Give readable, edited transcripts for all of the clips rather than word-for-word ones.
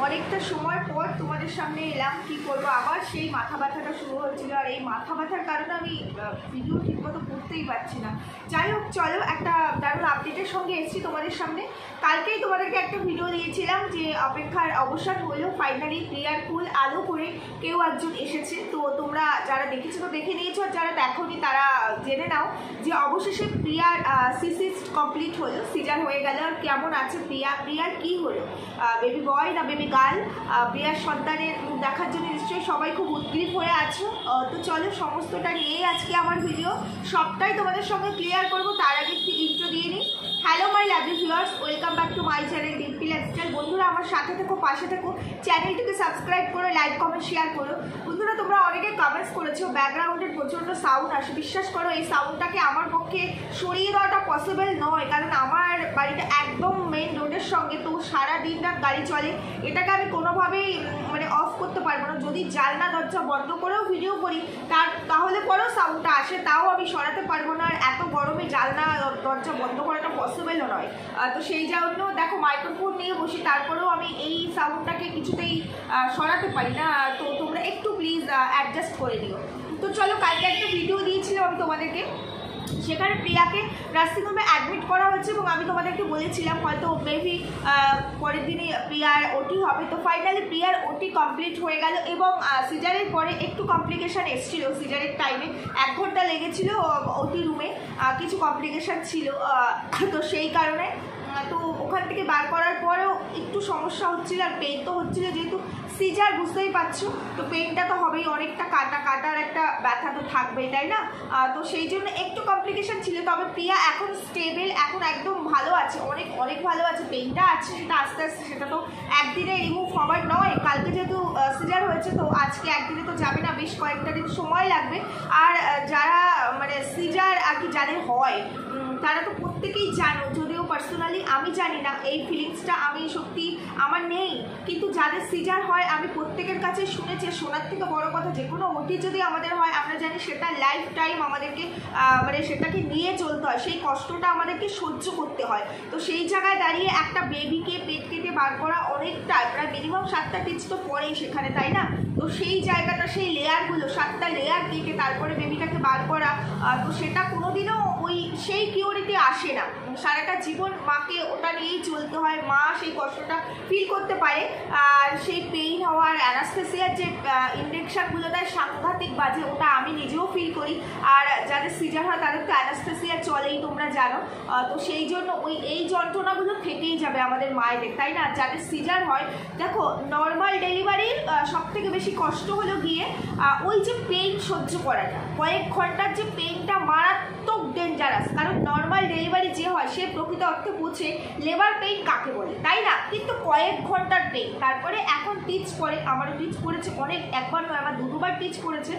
অনেকটা সময় পর তোমাদের সামনে এলাম। কি করবো, আবার সেই মাথা ব্যথাটা শুরু হয়েছিল, আর এই মাথা ব্যথার কারণে আমি ভিডিও ঠিকমতো করতেই পারছি না। যাই হোক, চলো একটা দারুণ আপডেটের সঙ্গে এসেছি তোমাদের সামনে। কালকেই তোমাদেরকে একটা ভিডিও দিয়েছিলাম যে অপেক্ষার অবসান হলো, ফাইনালি প্রিয়ার কুল আলো করে কেউ একজন এসেছে। তো তোমরা যারা দেখেছো তো দেখে নিয়েছো, আর যারা দেখোনি তারা জেনে নাও যে অবশেষে প্রিয়ার সিসিস কমপ্লিট হলো, সিজার হয়ে গেল। আর কেমন আছে প্রিয়ার কি হলো, বেবি বয় না বেবি গার্ল, প্রিয়ার সন্তানের মুখ দেখার জন্য নিশ্চয়ই সবাই খুব উদ্গ্রীব হয়ে আছো। তো চলো সমস্তটা নিয়েই আজকে আমার ভিডিও, সবটাই তোমাদের সঙ্গে ক্লিয়ার করবো। তার আগে একটু ইন্ট্রো দিয়ে নিই। Hello my lovely viewers, welcome back to my channel Dimpi Lifestyle. বন্ধুরা আমার সাথে থেকো, পাশে থেকো, চ্যানেলটিকে সাবস্ক্রাইব করো, লাইক কমেন্ট শেয়ার করো। বন্ধুরা তোমরা অনেকে কমেন্টস করেছো ব্যাকগ্রাউন্ডের প্রচণ্ড সাউন্ড আসে। বিশ্বাস করো এই সাউন্ডটাকে আমার পক্ষে সরিয়ে দেওয়াটা পসিবল নয়, কারণ আমার বাড়িটা একদম মেন রোডের সঙ্গে, তো সারা দিন রাত গাড়ি চলে। এটাকে আমি কোনোভাবেই মানে অফ করতে পারবো না। যদি জানলা দরজা বন্ধ করেও ভিডিও করি তাহলে পরেও সাউন্ডটা আসে, তাও আমি সরাতে পারবো না। আর এত গরমে জানলা দরজা বন্ধ করাটা পসিবলও নয়। তো সেই জন্য দেখো মাইক্রোফোন নিয়ে বসি, তারপরেও আমি এই সাউন্ডটাকে কিছুতেই সরাতে পারি না। তো তোমরা একটু প্লিজ অ্যাডজাস্ট করে দিও। তো চলো, কালকে একটা ভিডিও দিয়েছিলাম আমি তোমাদেরকে, সেখানে প্রিয়াকে নার্সিংহোমে অ্যাডমিট করা হচ্ছে, এবং আমি তোমাদেরকে বলেছিলাম হয়তো মেবি পরের দিনই প্রিয়ার ওটি হবে। তো ফাইনালি প্রিয়ার ওটি কমপ্লিট হয়ে গেল, এবং সিজারের পরে একটু কমপ্লিকেশান এসেছিল। সিজারের টাইমে 1 ঘন্টা লেগেছিল ওটি রুমে, কিছু কমপ্লিকেশান ছিল। তো সেই কারণে তো ওখান থেকে বার করার পরেও একটু সমস্যা হচ্ছিল, আর পেইন তো হচ্ছিল, যেহেতু সিজার বুঝতেই পারছো। তো পেইনটা তো হবেই, অনেকটা কাটার একটা ব্যথা তো থাকবেই, তাই না? তো সেই জন্য একটু কমপ্লিকেশান ছিল। তবে প্রিয়া এখন স্টেবল, এখন একদম ভালো আছে, অনেক ভালো আছে। পেইনটা আছে, সেটা আস্তে আস্তে, সেটা তো একদিনে রিমুভ হওয়ার নয়। কালকে যেহেতু সিজার হয়েছে, তো আজকে একদিনে তো যাবে না, বেশ কয়েকটা দিন সময় লাগবে। আর যারা মানে সিজার আর কি যাদের হয় তারা তো প্রত্যেকেই জানো, যদিও পার্সোনালি আমি জানি না, এই ফিলিংসটা আমি সত্যি আমার নেই। কিন্তু যাদের সিজার হয় আমি প্রত্যেকের কাছে শুনেছি। শোনার থেকে বড় কথা, যে কোনো ওটি যদি আমাদের হয় আমরা জানি সেটা লাইফ টাইম আমাদেরকে মানে সেটাকে নিয়ে চলতে হয়, সেই কষ্টটা আমাদেরকে সহ্য করতে হয়। তো সেই জায়গায় দাঁড়িয়ে একটা বেবিকে পেট কেটে বার করা অনেকটা, প্রায় মিনিমাম 7টা টিচ তো পড়েই সেখানে, তাই না? তো সেই জায়গাটা, সেই লেয়ারগুলো, 7টা লেয়ার কেটে তারপরে বেবিটাকে বার করা, তো সেটা কোনোদিনও সেই কিউরিটি আসে না। সারাটা জীবন মাকে ওটা নিয়েই চলতে হয়, মা সেই কষ্টটা ফিল করতে পারে। আর সেই পেইন হওয়ার, অ্যানাস্থেসিয়ার যে ইনজেকশনগুলো দেয় সাংঘাতিক বাজে, ওটা আমি নিজেও ফিল করি। আর যাদের সিজার হয় তাদের তো অ্যানাস্থেসিয়া চলেই, তোমরা জানো। তো সেই জন্য এই যন্ত্রণাগুলো থেকেই যাবে আমাদের মায়েদের, তাই না? যাদের সিজার হয়, দেখো নর্মাল ডেলিভারির সবথেকে বেশি কষ্ট হলো গিয়ে ওই যে পেইন সহ্য করাটা, কয়েক ঘন্টার যে পেইনটা মারাত্মক ডেঞ্জারাস। কারণ নর্মাল ডেলিভারি যে হয় সে প্রকৃত অর্থে বোঝে লেবার পেইন কাকে বলে, তাই না? কিন্তু কয়েক ঘন্টার পেইন, তারপরে এখন টিচ পড়ে, আমারও টিচ পড়েছে অনেক, একবার নয় আমার 2-2বার টিচ পড়েছে।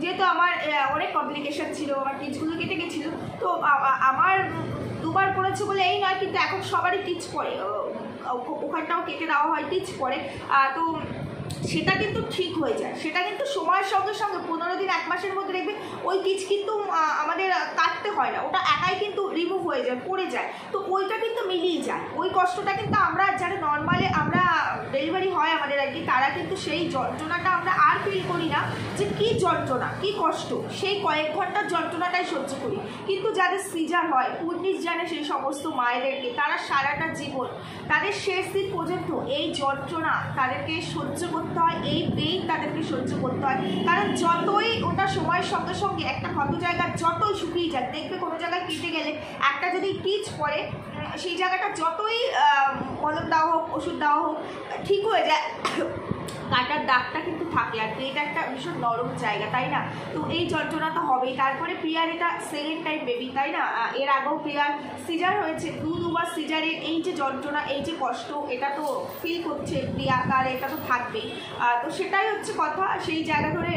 যেহেতু আমার অনেক কমপ্লিকেশান ছিল, আমার টিচগুলো কেটে গেছিলো। তো আমার 2বার পড়েছে বলে এই নয়, কিন্তু এখন সবারই টিচ পড়ে, ওখানটাও কেটে দেওয়া হয়, টিচ পড়ে। তো সেটা কিন্তু ঠিক হয়ে যায়, সেটা কিন্তু সময়ের সঙ্গে সঙ্গে 15 দিন 1 মাসের মধ্যে দেখবে ওই টিচ কিন্তু আমাদের কাটতে হয় না, ওটা একাই কিন্তু রিমুভ হয়ে যায়, পড়ে যায়। তো ওইটা কিন্তু মিলিয়ে যায়, ওই কষ্টটা কিন্তু আমরা যারা নর্মালি আমরা ডেলিভারি হয় আমাদের আর কি, তারা কিন্তু সেই যন্ত্রণাটা আমরা আর ফিল করি না, যে কী যন্ত্রণা, কী কষ্ট, সেই কয়েক ঘন্টার যন্ত্রণাটাই সহ্য করি। কিন্তু যাদের সিজার হয়, পুর্নিশ জানে সেই সমস্ত মায়েদেরকে, তারা সারাটা জীবন, তাদের শেষ দিন পর্যন্ত এই যন্ত্রণা তাদেরকে সহ্য করতে হয়, এই পেইন তাদেরকে সহ্য করতে হয়। কারণ যতই ওটা সময়ের সঙ্গে সঙ্গে একটা ক্ষত জায়গা যতই শুকিয়ে যায়, দেখবে কোনো জায়গায় কেটে গেলে একটা যদি টিচ পড়ে, সেই জায়গাটা যতই মলম দেওয়া হোক, ওষুধ দেওয়া হোক, ঠিক হয়ে যায়, কাটার দাগটা কিন্তু থাকে। আর এটা একটা ভীষণ নরম জায়গা, তাই না? তো এই যন্ত্রণা তো হবেই। তারপরে প্রিয়ার এটা সেকেন্ড টাইম বেবি, তাই না? এর আগেও প্রিয়ার সিজার হয়েছে, 2-2বার সিজারের এই যে যন্ত্রণা, এই যে কষ্ট, এটা তো ফিল করছে প্রিয়া, তার এটা তো থাকবেই। তো সেটাই হচ্ছে কথা। সেই জায়গা ধরে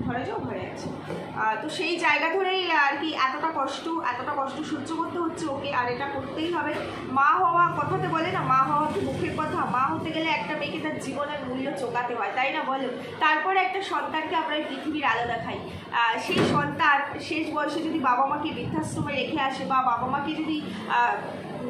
ঘরে যাও, ঘরে আছে। তো সেই জায়গা ধরেই আর কি এতটা কষ্ট সহ্য করতে হচ্ছে ওকে, আর এটা করতেই হবে। মা হওয়া, কথাতে বলে না, মা হওয়া তো মুখের কথা, মা হতে গেলে একটা মেয়েকে তার জীবনের মূল্য চোকাতে হয়, তাই না বলো? তারপরে একটা সন্তানকে আমরা এই পৃথিবীর আলো দেখাই। সেই সন্তান শেষ বয়সে যদি বাবা মাকে বৃদ্ধাশ্রমে রেখে আসে, বা বাবা মাকে যদি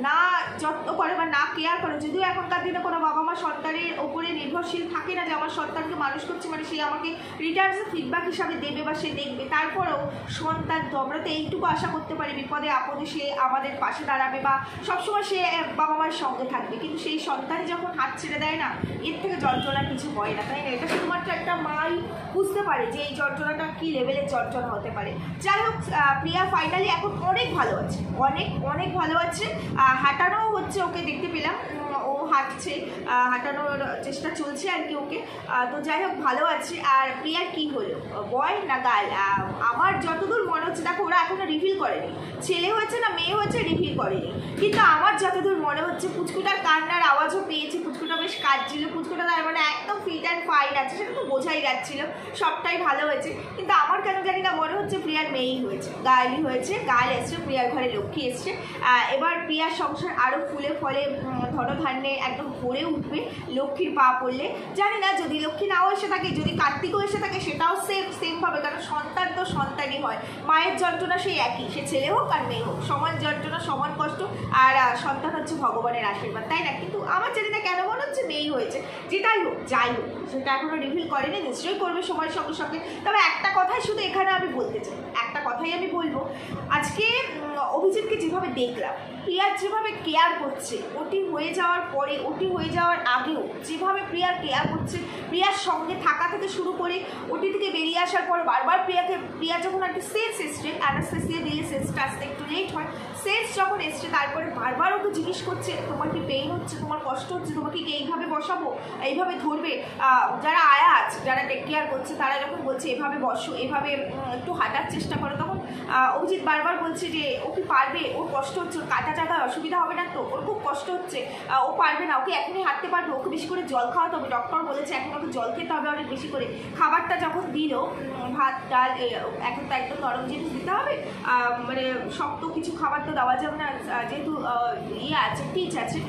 না যত্ন করে বা না কেয়ার করে, যদিও এখনকার দিনে কোনো বাবা মা সন্তানের ওপরে নির্ভরশীল থাকে না যে আমার সন্তানকে মানুষ করছে মানে সে আমাকে রিটার্নস ফিডব্যাক হিসাবে দেবে বা সে দেখবে, তারপরেও সন্তান তো আমরা তো এইটুকু আশা করতে পারি বিপদে আপদে সে আমাদের পাশে দাঁড়াবে বা সবসময় সে বাবা মায়ের সঙ্গে থাকবে, কিন্তু সেই সন্তানই যখন হাত ছেড়ে দেয় না, এর থেকে যন্ত্রণা কিছু হয় না, তাই না? এটা শুধুমাত্র একটা মাই বুঝতে পারে যে এই যন্ত্রণাটা কী লেভেলের যন্ত্রণা হতে পারে। যাই হোক, প্রিয়া ফাইনালি এখন অনেক ভালো আছে, অনেক অনেক ভালো আছে। হাঁটানো হচ্ছে, ওকে দেখতে পেলাম ও হাঁটছে, হাঁটানোর চেষ্টা চলছে আর কি ওকে। তো যাই হোক ভালো আছে। আর প্রিয়ার কি হলো, বয় না গার্ল? আমার যতদূর মনে হচ্ছে, দেখো ওরা এখনো রিভিল করেনি ছেলে হয়েছে না মেয়ে হয়েছে, রিভিল করেনি, কিন্তু আমার যতদূর মনে হচ্ছে পুচকুটার কান্নার আওয়াজও পেয়েছি, পুচকুটা বেশ কাঁদছিল, পুচকুটা তার মানে একদম ফিট অ্যান্ড ফাইন আছে, সেটা তো বোঝাই যাচ্ছিল, সবটাই ভালো হয়েছে। কিন্তু আমার কেন জানি না মনে হচ্ছে প্রিয়ার মেয়েই হয়েছে, গার্লই হয়েছে, গার্ল এসছে, প্রিয়ার ঘরে লক্ষ্মী এসছে। এবার প্রিয়ার সংসার আরও ফুলে ফলে ধনধান্যে একদম ভরে উঠবে লক্ষ্মীর পা পড়লে। জানি না যদি লক্ষ্মী নাও এসে থাকে, যদি কার্তিকও এসে থাকে, সেটাও সেমভাবে, কারণ সন্তান তো সন্তানই হয়, মায়ের যন্ত্রণা সেই একই, সে ছেলে হোক আর মেয়ে হোক, সমান যন্ত্রণা সমান কষ্ট, আর সন্তান হচ্ছে ভগবানের আশীর্বাদ, তাই না? কিন্তু আমার জানি না কেন মনে হচ্ছে মেয়েই হয়েছে। যেটাই হোক যাই হোক, সেটা এখনো রিভিল করেনি, নিশ্চয়ই করবে সময়ের সঙ্গে সঙ্গে। তবে একটা কথাই শুধু এখানে আমি বলতে চাই, একটা কথাই আমি বলবো, আজকে অভিজিৎকে যেভাবে দেখলাম, প্রিয়ার যেভাবে কেয়ার করছে, ওটি হয়ে যাওয়ার পরে, ওটি হয়ে যাওয়ার আগেও যেভাবে প্রিয়ার কেয়ার করছে, প্রিয়ার সঙ্গে থাকা থেকে শুরু করে ওটি থেকে বেরিয়ে আসার পর বারবার প্রিয়া যখন একটা সেন্স এসছে, অ্যানাস্থেসিয়া দিলে সেন্সটা আসতে একটু লেট হয়, সেন্স যখন এসছে তারপরে বারবার ওকে জিজ্ঞেস করছে তোমার কি পেইন হচ্ছে, তোমার কষ্ট হচ্ছে, তোমাকে কি এইভাবে বসাবো, এইভাবে ধরবে? যারা আয়া আছে, যারা টেক কেয়ার করছে, তারা যখন বলছে এভাবে বসো, এভাবে একটু হাঁটার চেষ্টা করো, তখন অভিজিৎ বারবার বলছে যে ও কি পারবে, ওর কষ্ট হচ্ছে, ওর কাটা চাটার অসুবিধা হবে না তো, ওর খুব কষ্ট হচ্ছে, ও পারবে না, ওকে এখনই হাঁটতে পারবে, ওকে বেশি করে জল খাওয়াতে হবে, ডক্টর বলেছে এখন ওকে জল খেতে হবে অনেক বেশি করে। খাবারটা যখন দিল, ভাত ডাল, এখন তো একদম নরম জিনিস দিতে হবে, মানে শক্ত কিছু খাবার তো দেওয়া যাবে না, যেহেতু ইয়ে আছে, টিচ আছে,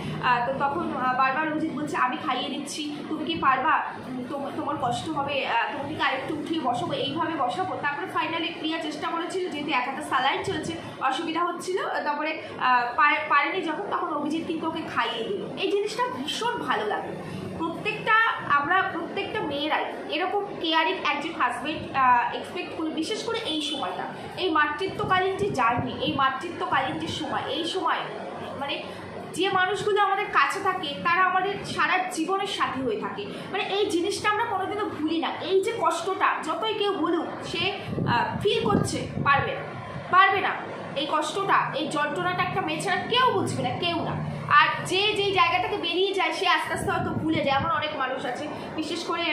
তো তখন বারবার অভিজিৎ বলছে আমি খাইয়ে দিচ্ছি, তুমি কি পারবা, তোমার কষ্ট হবে, তুমি কি আরেকটু উঠিয়ে বসাবো, এইভাবে বসাবো। তারপরে ফাইনালি প্রিয়া চেষ্টা করেছিল, যেহেতু এক হাতে স্যালাইন চলছে, অসুবিধা হচ্ছিল, তারপরে পারেনি যখন, তখন অভিজিৎ কিন্তু ওকে খাইয়ে দিল। এই জিনিসটা ভীষণ ভালো লাগে। প্রত্যেকটা মেয়েরাই এরকম কেয়ারিং একজন হাজবেন্ড এক্সপেক্ট করি, বিশেষ করে এই সময়টা, এই মাতৃত্বকালীন যে জার্নি, এই মাতৃত্বকালীন যে সময়, এই সময় মানে যে মানুষগুলো আমাদের কাছে থাকে তারা আমাদের সারা জীবনের সাথী হয়ে থাকে, মানে এই জিনিসটা আমরা কোনোদিনও ভুলি না। এই যে কষ্টটা যতই কেউ বলুক, সে ফিল করছে, পারবে না, এই কষ্টটা, এই যন্ত্রণাটা একটা মেয়ে ছাড়া কেউ বুঝবে না, কেউ না। আর যেই জায়গা থেকে বেরিয়ে যায়, সে আস্তে আস্তে হয়তো ভুলে যায়। এমন অনেক মানুষ আছে, বিশেষ করে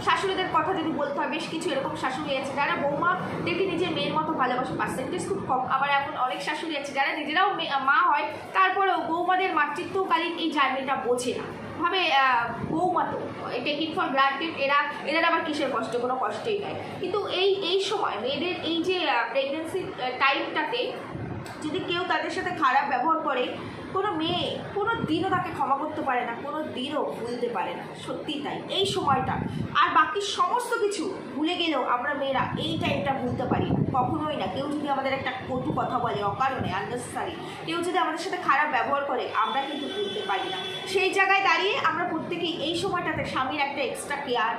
শাশুড়িদের কথা যদি বলতে হয়, বেশ কিছু এরকম শাশুড়ি আছে যারা বৌমা দেখে নিজের মেয়ের মতো ভালোবাসে, পার্সেন্টেজ খুব কম। আবার এমন অনেক শাশুড়ি আছে যারা নিজেরাও মা হয়, তারপরেও বৌমাদের মাতৃত্বকালীন এই জার্নিটা বোঝে না, ভাবে বৌমা তো টেকিং ফর গ্রান্টেড, এদের আবার কিসের কষ্ট, কোনো কষ্টই নয়। কিন্তু এই সময় মেয়েদের এই যে প্রেগনেন্সি টাইমটাতে যদি কেউ তাদের সাথে খারাপ ব্যবহার করে, কোনো মেয়ে কোনো দিনও তাকে ক্ষমা করতে পারে না, কোনো দিনও ভুলতে পারে না, সত্যিই তাই। এই সময়টা আর বাকি সমস্ত কিছু ভুলে গেলেও আমরা মেয়েরা এই টাইমটা ভুলতে পারি না, কখনোই না। কেউ যদি আমাদের একটা কটু কথা বলে অকারণে, আননেসেসারি, কেউ যদি আমাদের সাথে খারাপ ব্যবহার করে, আমরা কিন্তু ভুলতে পারি না। সেই জায়গায় দাঁড়িয়ে আমরা প্রত্যেকেই এই সময়টাতে স্বামীর একটা এক্সট্রা কেয়ার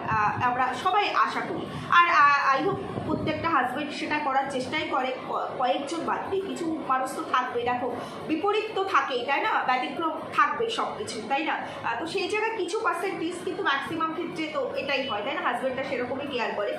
আমরা সবাই আশা করি। আর আই হোপ প্রত্যেকটা হাজব্যান্ড সেটা করার চেষ্টাই করে, কয়েকজন বাদ দিয়ে। কিছু মানুষ তো থাকবে, দেখো বিপরীত তো থাকেই, তাই না, ব্যতিক্রম থাকবে সব কিছু, তাই না? তো সেই জায়গায় কিছু পার্সেন্টেজ, কিন্তু ম্যাক্সিমাম ক্ষেত্রে তো এটাই হয়, তাই না, হাজব্যান্ডটা সেরকমই কেয়ার করে।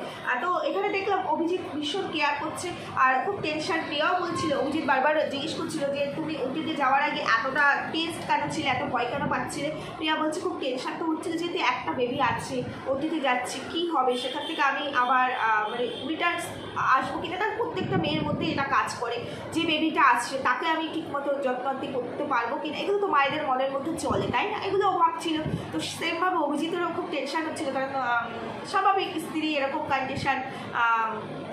তো এখানে দেখলাম অভিজিৎ ভীষণ কেয়ার করছে আর খুব টেনশন। প্রিয়াও বলছিল, অভিজিৎ বারবার জিজ্ঞেস করছিল যে তুমি ওটিতে যাওয়ার আগে এতটা টেস্ট কেন ছিলে, এত ভয় কেন পাচ্ছিলে? প্রিয়া বলছে খুব টেনশন তো হচ্ছিল, যেহেতু একটা বেবি আছে, ওটিতে যাচ্ছি, কী হবে, সেখান থেকে আমি আবার মানে রিটার্ন আসবো কিনা। তার প্রত্যেকটা মেয়ের মধ্যে এটা কাজ করে, যে বেবিটা আসছে তাকে আমি ঠিকমতো যত্নান্তি করতে পারবো কিনা, এগুলো তো মায়েদের মনের মধ্যে চলে, তাই না, এগুলো অভাব ছিল। তো সেমভাবে অভিজিতেরও খুব টেনশন হচ্ছিল, কারণ স্বাভাবিক স্ত্রী এরকম কন্ডিশন,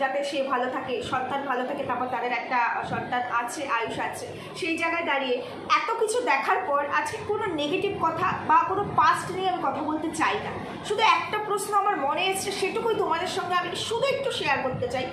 যাতে সে ভালো থাকে, সন্তান ভালো থাকে, তারপর তাদের একটা সন্তান আছে, আয়ুষ আছে। সেই জায়গায় দাঁড়িয়ে এত কিছু দেখার পর আজকে কোনো নেগেটিভ কথা বা কোনো পাস্ট নিয়ে আমি কথা বলতে চাই না। শুধু একটা প্রশ্ন আমার মনে এসছে, সেটুকুই তোমাদের সঙ্গে আমি শুধু একটু শেয়ার করতে চাই।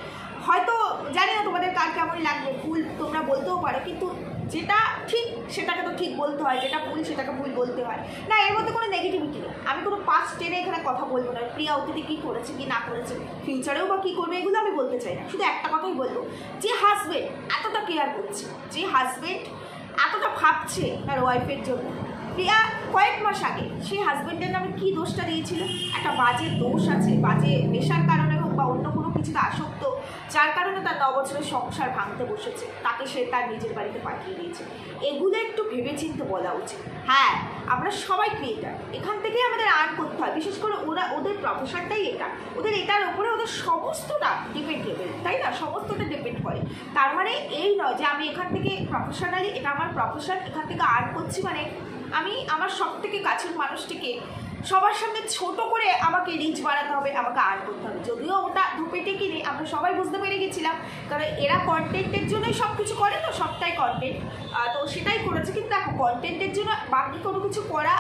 হয়তো জানি না তোমাদের কার কেমন লাগবে, ভুল তোমরা বলতেও পারো, কিন্তু যেটা ঠিক সেটাকে তো ঠিক বলতে হয়, যেটা ভুল সেটাকে ভুল বলতে হয় না, এর মধ্যে কোনো নেগেটিভিটি নেই। আমি কোনো পাস্ট টেনে এখানে কথা বলবো না, প্রিয়া অতিথি কী করেছে কি না করেছে, ফিউচারেও বা কী করবে, এগুলো আমি বলতে চাই না। শুধু একটা কথাই বলবো, যে হাজব্যান্ড এতটা কেয়ার করছে, যে হাজব্যান্ড এতটা ভাবছে তার ওয়াইফের জন্য, প্রিয়া কয়েক মাস আগে সেই হাজব্যান্ডের নামে কী দোষটা দিয়েছিল, একটা বাজে দোষ আছে, বাজে নেশার কারণে হোক বা অন্য কোনো কিছুতে আসক্ত, যার কারণে তার 9 বছরের সংসার ভাঙতে বসেছে, তাকে সে তার নিজের বাড়িতে পাঠিয়ে দিয়েছে। এগুলো একটু ভেবেচিন্তে বলা উচিত। হ্যাঁ, আমরা সবাই ক্রিয়েটার, এখান থেকেই আমাদের আর্ন করতে হয়, বিশেষ করে ওদের প্রফেশনটাই এটা, ওদের এটার ওপরে ওদের সমস্তটা ডিপেন্ডেবল, তাই না, সমস্তটা ডিপেন্ড করে। তার মানে এই নয় যে আমি এখান থেকে প্রফেশনালি, এটা আমার প্রফেশন, এখান থেকে আর্ন করছি মানে আমি আমার সব থেকে কাছের মানুষটিকে সবার সামনে ছোট করে আমাকে রিচ বাড়াতে হবে, আমাকে আর্ন করতে হবে। যদিও ওটা ধুপেটে কিনে আমরা সবাই বুঝতে পেরে গেছিলাম, কারণ এরা কন্টেন্টের জন্যই সব কিছু করে, তো সবটাই কন্টেন্ট, তো সেটাই করেছে। কিন্তু দেখো, কন্টেন্টের জন্য বাকি কোনো কিছু করা,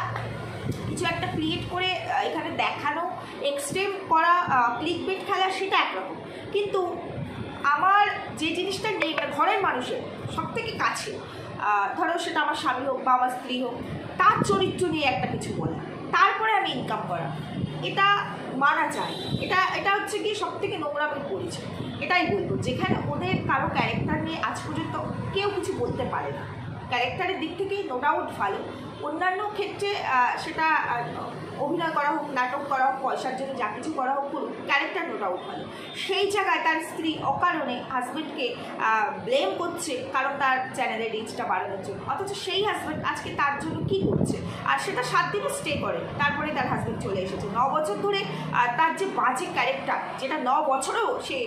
কিছু একটা ক্রিয়েট করে এখানে দেখানো, এক্সট্রিম করা, ক্লিকবেট খেলা, সেটা একরকম। কিন্তু আমার যে জিনিসটা নেই, মানে ঘরের মানুষের সব থেকে কাছে, ধরো সেটা আমার স্বামী হোক বা আমার স্ত্রী হোক, তার চরিত্র নিয়ে একটা কিছু বলা, তারপরে আমি ইনকাম করা, এটা মানা যায়। এটা হচ্ছে কি সব থেকে নোংরামের পরিচয়, এটাই বলবো। যেখানে ওদের কারো ক্যারেক্টার নিয়ে আজ পর্যন্ত কেউ কিছু বলতে পারে না, ক্যারেক্টারের দিক থেকেই নো ডাউট ভালো, অন্যান্য ক্ষেত্রে সেটা অভিনয় করা হোক, নাটক করা হোক, পয়সার জন্য যা কিছু করা হোক করুক, ক্যারেক্টার নো ডাউট ভালো। সেই জায়গায় তার স্ত্রী অকারণে হাজব্যান্ডকে ব্লেম করছে কারণ তার চ্যানেলের রিচটা বাড়ানোর জন্য, অথচ সেই হাজব্যান্ড আজকে তার জন্য কী করছে, আর সেটা 7 দিনও স্টে করে, তারপরে তার হাজব্যান্ড চলে এসেছে। 9 বছর ধরে তার যে বাজে ক্যারেক্টার, যেটা 9 বছরেও সে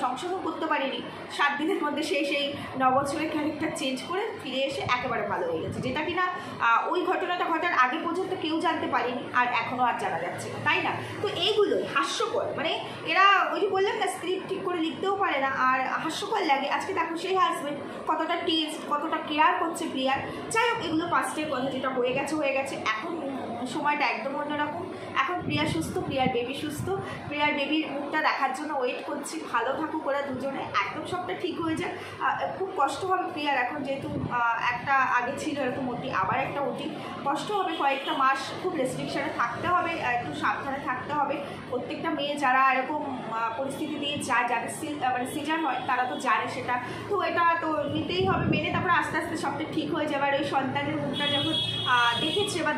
সংশোধন করতে পারেনি, 7 দিনের মধ্যে সেই 9 বছরের ক্যারেক্টার চেঞ্জ করে ফিরে এসে একেবারে ভালো হয়ে গেছে, যেটা কিনা ওই ঘটনাটা ঘটার আগে পর্যন্ত কেউ জানতে পারেনি, আর এখনও আর জানা যাচ্ছে না, তাই না? তো এইগুলোই হাস্যকর, মানে এরা ওই যে বললাম না, স্ক্রিপ্ট ঠিক করে লিখতেও পারে না, আর হাস্যকর লাগে। আজকে দেখো সেই হাজব্যান্ড কতটা টেস্ট, কতটা কেয়ার করছে প্রিয়ার। যাই হোক, এগুলো পাস্টের কথা, যেটা হয়ে গেছে। এখন সময়টা একদম অন্যরকম। এখন প্রিয়া সুস্থ, প্রিয়ার বেবি সুস্থ, প্রিয়ার বেবির মুখটা দেখার জন্য ওয়েট করছি। ভালো থাকুক ওরা দুজনে, একদম সবটা ঠিক হয়ে যায়। খুব কষ্ট হবে প্রিয়ার এখন, যেহেতু একটা আগে ছিল এরকম ওটি, আবার একটা ওটি, কষ্ট হবে। কয়েকটা মাস খুব রেস্ট্রিকশানে থাকতে হবে, একটু সাবধানে থাকতে হবে। প্রত্যেকটা মেয়ে যারা এরকম পরিস্থিতি দিয়ে যায়, যাদের মানে সিজার হয়, তারা তো জানে সেটা, তো এটা তো নিতেই হবে মেনে, তারপরে আস্তে আস্তে সবটা ঠিক হয়ে যাবে। আর ওই সন্তানের মুখটা যখন দেখেছে বা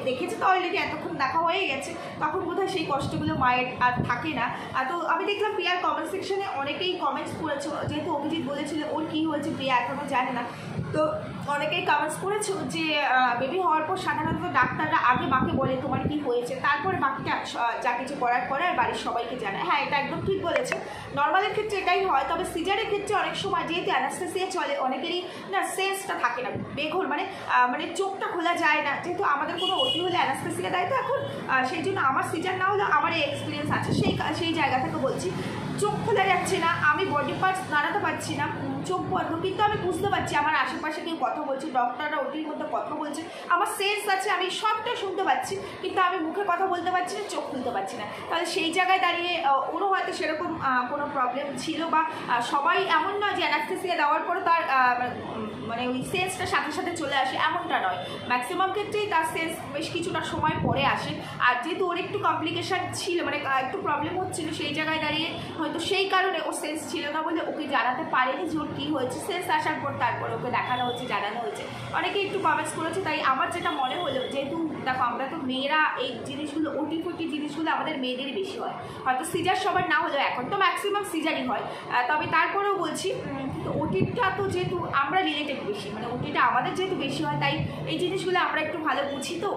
দেখেছে তো অলরেডি, এতক্ষণ দেখা হয়ে গেছে, তখন বোধহয় সেই কষ্টগুলো মায়ের আর থাকে না। তো আমি দেখলাম প্রিয়ার কমেন্ট সেকশনে অনেকেই কমেন্টস করেছো, যেহেতু অভিজিৎ বলেছিল ওর কী হয়েছে প্রিয়া এখনও জানে না, তো অনেকেই কমেন্টস করেছো যে বেবি হওয়ার পর সাধারণত ডাক্তাররা আগে মাকে বলে তোমার কী হয়েছে, তারপরে বাকিটা যা কিছু করার পরে আর বাড়ির সবাইকে জানায়। হ্যাঁ, এটা একদম ঠিক বলেছে। নর্মালের ক্ষেত্রে এটাই হয়, তবে সিজারের ক্ষেত্রে অনেক সময় যেহেতু অ্যানাস্থেসিয়া চলে, অনেকেরই না সেন্সটা থাকে না, বেঘোর, মানে চোখটা খোলা যায় না। যেহেতু আমাদের কোনো ওটি হলে অ্যানাস্থেসিয়া দেয়, তো এখন সেই জন্য আমার সিজার না হলেও আমার এই এক্সপিরিয়েন্স আছে, সেই জায়গা থেকে বলছি। চোখ খোলা যাচ্ছে না, আমি বডি পার্টস নাড়াতে পারছি না, চোখ বন্ধ, কিন্তু আমি বুঝতে পারছি আমার আশেপাশে কেউ কথা বলছে, ডক্টররা ওটির মধ্যে কথা বলছে, আমার সেন্স আছে, আমি সবটা শুনতে পাচ্ছি, কিন্তু আমি মুখে কথা বলতে পারছি না, চোখ খুলতে পারছি না। তাহলে সেই জায়গায় দাঁড়িয়ে ওরও হয়তো সেরকম কোনো প্রবলেম ছিল, বা সবাই এমন নয় যে অ্যানাস্থেসিয়া দেওয়ার পরে তার মানে ওই সেন্সটা সাথে সাথে চলে আসে, এমনটা নয়। ম্যাক্সিমাম ক্ষেত্রেই তার সেন্স বেশ কিছুটা সময় পরে আসে। আর যেহেতু ওর একটু কমপ্লিকেশান ছিল, মানে একটু প্রবলেম হচ্ছিল, সেই জায়গায় দাঁড়িয়ে হয়তো সেই কারণে ওর সেন্স ছিল না বলে ওকে জানাতে পারেনি যে ওর কী হয়েছে। সেন্স আসার পর তারপরে ওকে দেখানো হচ্ছে, জানানো হয়েছে। অনেকে একটু কমেন্টস করেছে, তাই আমার যেটা মনে হলো, যেহেতু দেখো আমরা তো মেয়েরা এই জিনিসগুলো, ওটি ফটি জিনিসগুলো আমাদের মেয়েদেরই বেশি হয়, হয়তো সিজার সবার না হলেও এখন তো ম্যাক্সিমাম সিজারই হয়, তবে তারপরেও বলছি তো ওটিটা তো যেহেতু আমরা রিলেটেড বেশি, মানে ওটিটা আমাদের যেহেতু বেশি হয়, তাই এই জিনিসগুলো আমরা একটু ভালো বুঝি, তো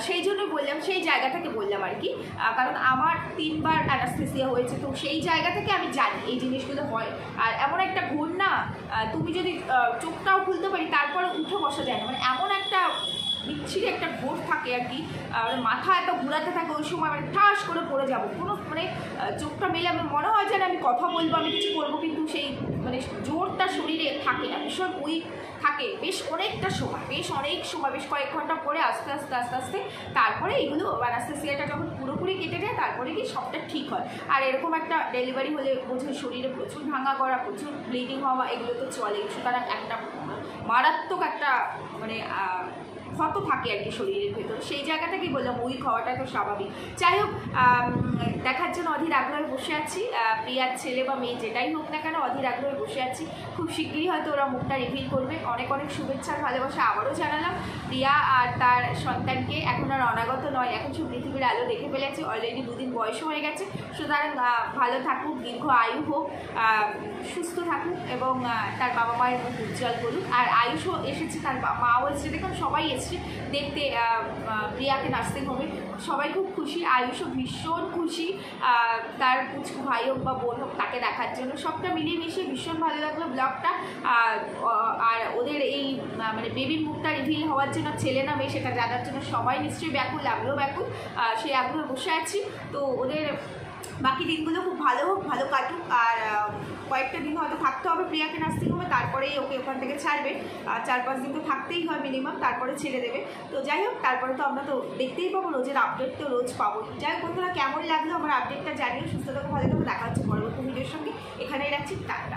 সেই জন্যই বললাম, সেই জায়গা থেকে বললাম আর কি। কারণ আমার 3 বার অ্যানাস্থেসিয়া হয়েছে, তো সেই জায়গা থেকে আমি জানি এই জিনিসগুলো হয়। আর এমন একটা ঘুর না, তুমি যদি চোখটাও খুলতে পারি তারপরে উঠে বসা যায় না, মানে এমন একটা বিচ্ছিরি একটা ঘোর থাকে আর কি, মাথা এত ঘুরাতে থাকে ওই সময়, মানে ঠাস করে পড়ে যাবো, কোনো মানে চোখটা মেলে আমার মনে হয় যেন আমি কথা বলবো, আমি কিছু করবো, কিন্তু সেই মানে জোরটা শরীরে থাকে না, ভীষণ উইক থাকে বেশ অনেকটা সময়, বেশ কয়েক ঘন্টা পরে আস্তে আস্তে তারপরে এইগুলো অ্যানাস্থেসিয়াটা যখন পুরোপুরি কেটে যায়, তারপরে কি সবটা ঠিক হয়। আর এরকম একটা ডেলিভারি হলে বোঝো শরীরে প্রচুর ভাঙা করা, প্রচুর ব্লিডিং হওয়া, এগুলো তো চলে। সুতরাং একটা মারাত্মক একটা মানে ক্ষত থাকে আর কি শরীরের ভেতর, সেই জায়গাটাকেই বললাম উইক হওয়াটা তো স্বাভাবিক। যাই হোক, দেখার জন্য অধীর আগ্রহে বসে আছি। প্রিয়ার ছেলে বা মেয়ে যেটাই হোক না কেন, অধীর আগ্রহে বসে আছি। খুব শীঘ্রই হয়তো ওরা মুখটা রিভিল করবে। অনেক অনেক শুভেচ্ছার ভালোবাসা আবারও জানালাম প্রিয়া আর তার সন্তানকে। এখন আর অনাগত নয়, এখন সব পৃথিবীর আলো দেখে ফেলেছে, অলরেডি 2 দিন বয়স হয়ে গেছে। সুতরাং ভালো থাকুক, দীর্ঘ আয়ু হোক, সুস্থ থাকুক এবং তার বাবা মায়ের মুখ উজ্জ্বল করুক। আর আয়ুষও এসেছে, তার মাও এসেছে, দেখুন সবাই এসছে দেখতে প্রিয়াকে নার্সিং হোমে। সবাই খুব খুশি, আয়ুষও ভীষণ খুশি তার পুচকু ভাই হোক বা বোন হোক তাকে দেখার জন্য। সবটা মিলিয়ে মিশিয়ে ভীষণ ভালো লাগলো ব্লগটা। আর ওদের এই মানে বেবির মুখটা রিভিল হওয়ার জন্য, ছেলে না মেয়ে সেটা জানার জন্য সবাই নিশ্চয়ই ব্যাকুল, আমিও ব্যাকুল। সেই আগ্রহে বসে আছি। তো ওদের বাকি দিনগুলো খুব ভালো হোক, ভালো কাটুক। আর কয়েকটা দিন হয়তো থাকতে হবে প্রিয়াকে নার্সিং হোমে, তারপরেই ওকে ওখান থেকে ছাড়বে। 4-5 দিন তো থাকতেই হয় মিনিমাম, তারপরে ছেড়ে দেবে। তো যাই হোক, তারপরে তো আমরা তো দেখতেই পাবো, রোজের আপডেট তো রোজ পাবো। যাই হোক বন্ধুরা, কেমন লাগলো আমার আপডেটটা জানিও। সুস্থ থাকো, ভালো থাকো, দেখা হচ্ছে পরবর্তী ভিডিওর সঙ্গে। এখানেই রাখছি, টাটা।